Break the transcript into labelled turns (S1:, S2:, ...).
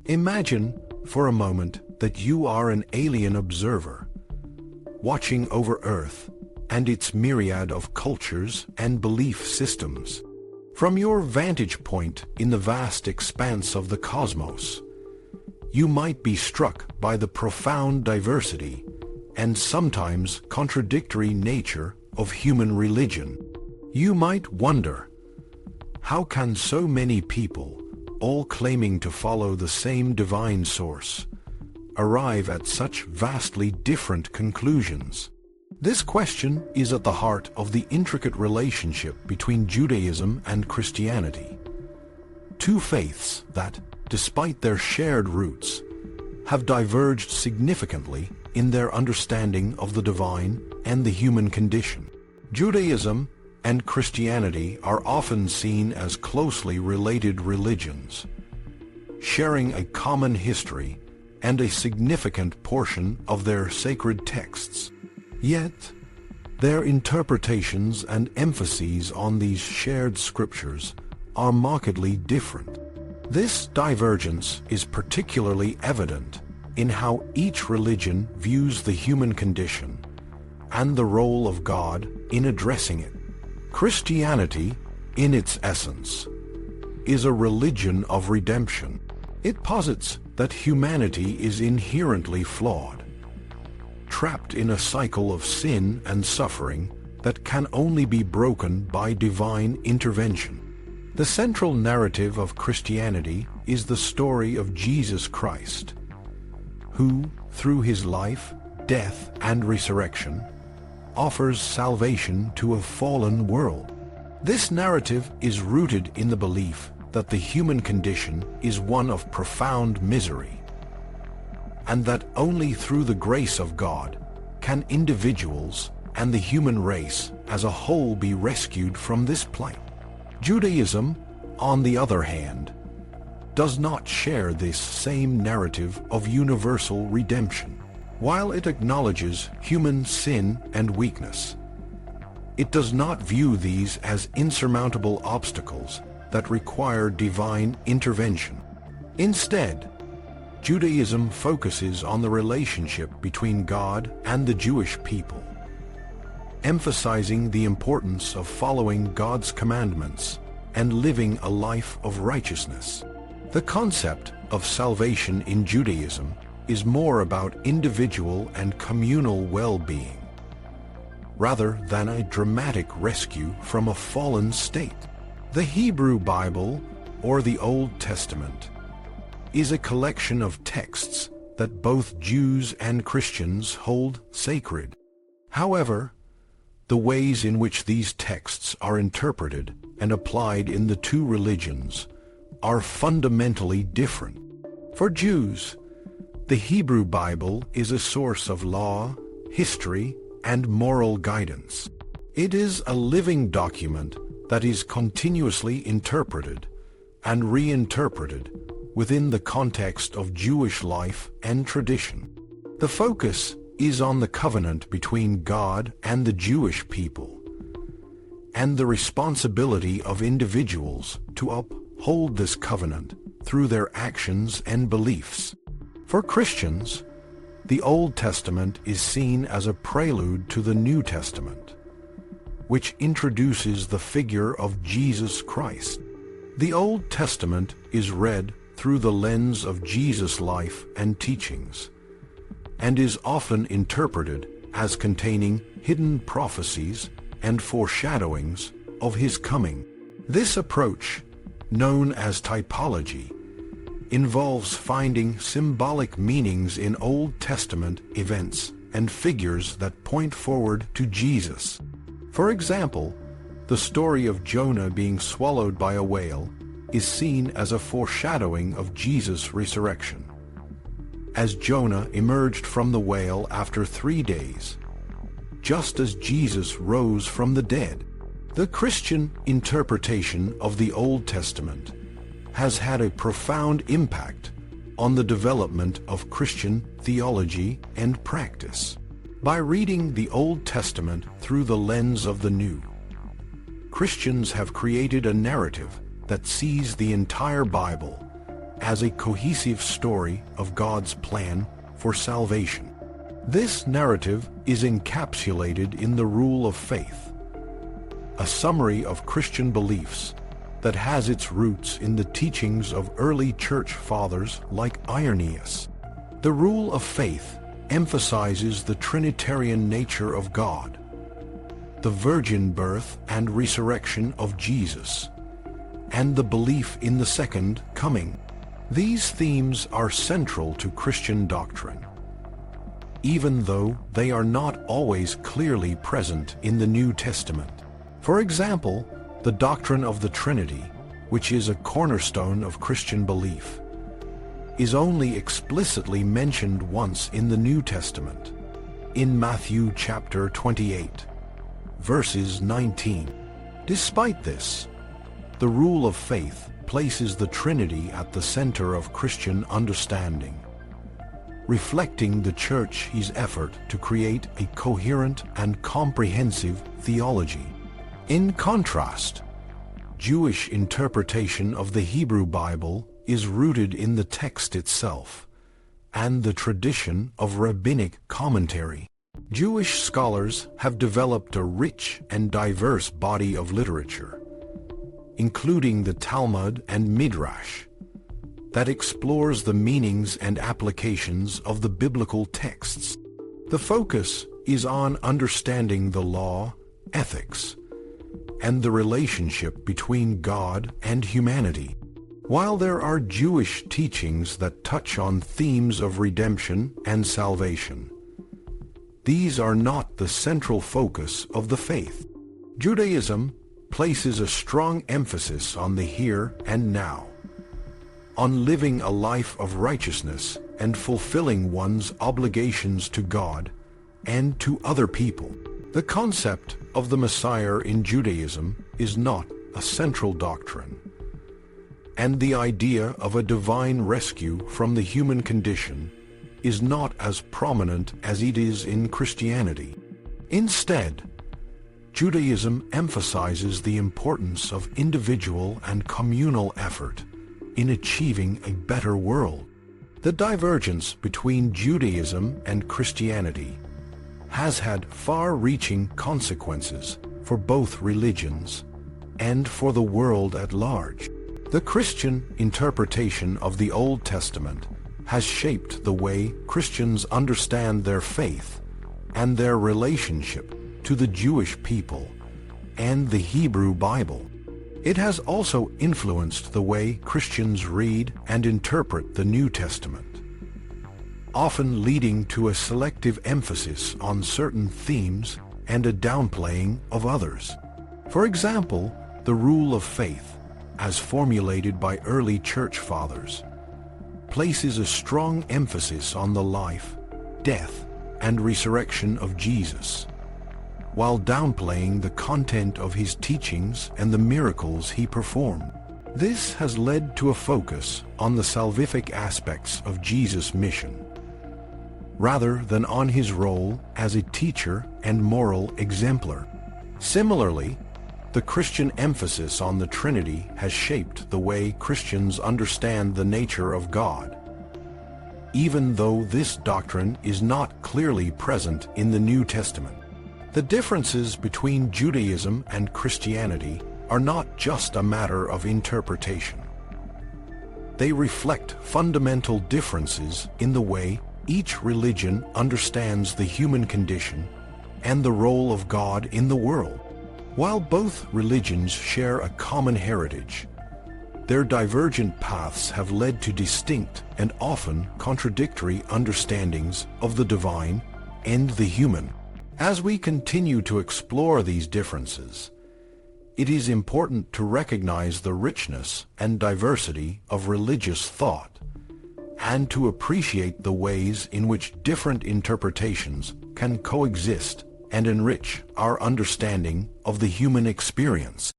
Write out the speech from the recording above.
S1: Imagine, for a moment, that you are an alien observer, watching over Earth and its myriad of cultures and belief systems. From your vantage point in the vast expanse of the cosmos, you might be struck by the profound diversity and sometimes contradictory nature of human religion. You might wonder, how can so many people, all claiming to follow the same divine source, arrive at such vastly different conclusions? This question is at the heart of the intricate relationship between Judaism and Christianity, two faiths that, despite their shared roots, have diverged significantly in their understanding of the divine and the human condition. Judaism and Christianity are often seen as closely related religions, sharing a common history and a significant portion of their sacred texts. Yet, their interpretations and emphases on these shared scriptures are markedly different. This divergence is particularly evident in how each religion views the human condition and the role of God in addressing it. Christianity, in its essence, is a religion of redemption. It posits that humanity is inherently flawed, trapped in a cycle of sin and suffering that can only be broken by divine intervention. The central narrative of Christianity is the story of Jesus Christ, who, through his life, death, and resurrection, offers salvation to a fallen world. This narrative is rooted in the belief that the human condition is one of profound misery, and that only through the grace of God can individuals and the human race as a whole be rescued from this plight. Judaism, on the other hand, does not share this same narrative of universal redemption. While it acknowledges human sin and weakness, it does not view these as insurmountable obstacles that require divine intervention. Instead, Judaism focuses on the relationship between God and the Jewish people, emphasizing the importance of following God's commandments and living a life of righteousness. The concept of salvation in Judaism is more about individual and communal well-being, rather than a dramatic rescue from a fallen state. The Hebrew Bible, or the Old Testament, is a collection of texts that both Jews and Christians hold sacred. However, the ways in which these texts are interpreted and applied in the two religions are fundamentally different. For Jews, the Hebrew Bible is a source of law, history, and moral guidance. It is a living document that is continuously interpreted and reinterpreted within the context of Jewish life and tradition. The focus is on the covenant between God and the Jewish people, and the responsibility of individuals to uphold this covenant through their actions and beliefs. For Christians, the Old Testament is seen as a prelude to the New Testament, which introduces the figure of Jesus Christ. The Old Testament is read through the lens of Jesus' life and teachings, and is often interpreted as containing hidden prophecies and foreshadowings of his coming. This approach, known as typology, involves finding symbolic meanings in Old Testament events and figures that point forward to Jesus. For example, the story of Jonah being swallowed by a whale is seen as a foreshadowing of Jesus' resurrection. As Jonah emerged from the whale after 3 days, just as Jesus rose from the dead. The Christian interpretation of the Old Testament has had a profound impact on the development of Christian theology and practice. By reading the Old Testament through the lens of the New, Christians have created a narrative that sees the entire Bible as a cohesive story of God's plan for salvation. This narrative is encapsulated in the rule of faith, a summary of Christian beliefs that has its roots in the teachings of early church fathers like Irenaeus. The rule of faith emphasizes the Trinitarian nature of God, the virgin birth and resurrection of Jesus, and the belief in the second coming. These themes are central to Christian doctrine, even though they are not always clearly present in the New Testament. For example, the doctrine of the Trinity, which is a cornerstone of Christian belief, is only explicitly mentioned once in the New Testament, in Matthew chapter 28, verses 19. Despite this, the rule of faith places the Trinity at the center of Christian understanding, reflecting the Church's effort to create a coherent and comprehensive theology. In contrast, Jewish interpretation of the Hebrew Bible is rooted in the text itself and the tradition of rabbinic commentary. Jewish scholars have developed a rich and diverse body of literature, including the Talmud and Midrash, that explores the meanings and applications of the biblical texts. The focus is on understanding the law, ethics, and the relationship between God and humanity. While there are Jewish teachings that touch on themes of redemption and salvation, these are not the central focus of the faith. Judaism places a strong emphasis on the here and now, on living a life of righteousness and fulfilling one's obligations to God and to other people. The concept of the Messiah in Judaism is not a central doctrine, and the idea of a divine rescue from the human condition is not as prominent as it is in Christianity. Instead, Judaism emphasizes the importance of individual and communal effort in achieving a better world. The divergence between Judaism and Christianity has had far-reaching consequences for both religions and for the world at large. The Christian interpretation of the Old Testament has shaped the way Christians understand their faith and their relationship to the Jewish people and the Hebrew Bible. It has also influenced the way Christians read and interpret the New Testament, often leading to a selective emphasis on certain themes and a downplaying of others. For example, the rule of faith, as formulated by early church fathers, places a strong emphasis on the life, death, and resurrection of Jesus, while downplaying the content of his teachings and the miracles he performed. This has led to a focus on the salvific aspects of Jesus' mission, rather than on his role as a teacher and moral exemplar. Similarly, the Christian emphasis on the Trinity has shaped the way Christians understand the nature of God, even though this doctrine is not clearly present in the New Testament. The differences between Judaism and Christianity are not just a matter of interpretation. They reflect fundamental differences in the way each religion understands the human condition and the role of God in the world. While both religions share a common heritage, their divergent paths have led to distinct and often contradictory understandings of the divine and the human. As we continue to explore these differences, it is important to recognize the richness and diversity of religious thought, and to appreciate the ways in which different interpretations can coexist and enrich our understanding of the human experience.